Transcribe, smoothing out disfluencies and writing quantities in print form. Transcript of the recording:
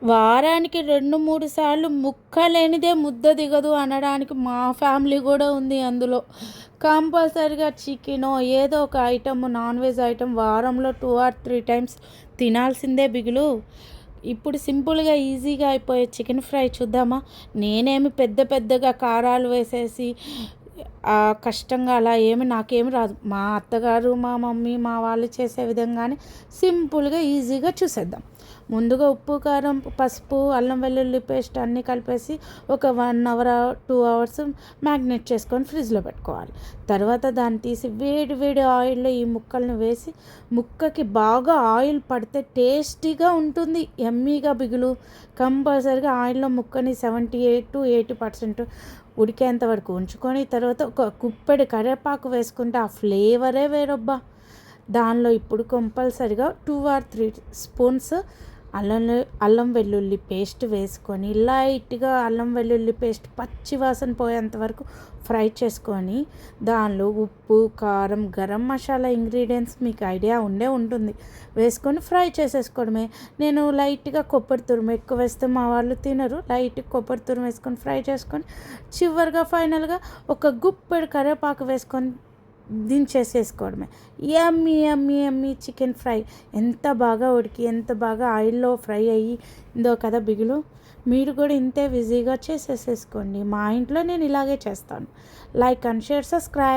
వారానికి 2, 3 సార్లు ముక్క లేనిదే ముద్ద దిగదు అనడానికి మా ఫ్యామిలీ కూడా ఉంది అందులో. కంపల్సరీగా చికెనో ఏదో ఒక ఐటమ్ నాన్ వెజ్ ఐటమ్ వారంలో 2 ఆర్ 3 టైమ్స్ తినాల్సిందే బిగులు. ఇప్పుడు సింపుల్గా ఈజీగా అయిపోయే చికెన్ ఫ్రై చూద్దామా. నేనేమి పెద్దగా కారాలు వేసేసి కష్టంగా అలా నాకేమి రాదు. మా అత్తగారు, మా మమ్మీ, మా వాళ్ళు చేసే విధంగానే సింపుల్గా ఈజీగా చూసేద్దాం. ముందుగా ఉప్పు, కారం, పసుపు, అల్లం వెల్లుల్లి పేస్ట్ అన్నీ కలిపేసి ఒక 1 అవర్ 2 అవర్స్ మ్యాగ్నేట్ చేసుకొని ఫ్రిడ్జ్లో పెట్టుకోవాలి. తర్వాత దాన్ని తీసి వేడి ఆయిల్లో ఈ ముక్కల్ని వేసి, ముక్కకి బాగా ఆయిల్ పడితే టేస్టీగా ఉంటుంది, యమ్మీగా బిగులు. కంపల్సరీగా ఆయిల్లో ముక్కని 78 to 80% ఉడికేంత వరకు ఉంచుకొని, తర్వాత ఒక గుప్పెడు కరివేపాకు వేసుకుంటే ఆ ఫ్లేవరే వేరబ్బా. దానిలో ఇప్పుడు కంపల్సరిగా 2 ఆర్ 3 స్పూన్స్ అల్లం వెల్లుల్లి పేస్ట్ వేసుకొని, లైట్గా అల్లం వెల్లుల్లి పేస్ట్ పచ్చి వాసన పోయేంత వరకు ఫ్రై చేసుకొని, దానిలో ఉప్పు, కారం, గరం మసాలా ఇంగ్రీడియంట్స్ మీకు ఐడియా ఉంటుంది వేసుకొని ఫ్రై చేసేసుకోవడమే. నేను లైట్గా కొబ్బరి తురుము ఎక్కువ వేస్తే మా వాళ్ళు తినరు. లైట్గా కొబ్బరి తురుము వేసుకొని ఫ్రై చేసుకొని, చివరిగా ఫైనల్గా ఒక గుప్పెడు కరివేపాకు వేసుకొని దించేసేసుకోవడమే. యమ్మీ చికెన్ ఫ్రై. ఎంత బాగా ఉడికి ఎంత బాగా ఆయిల్లో ఫ్రై అయ్యిందో కదా బిగులు. మీరు కూడా ఇంతే ఈజీగా చేసేసేసుకోండి. మా ఇంట్లో నేను ఇలాగే చేస్తాను. Like and share, subscribe.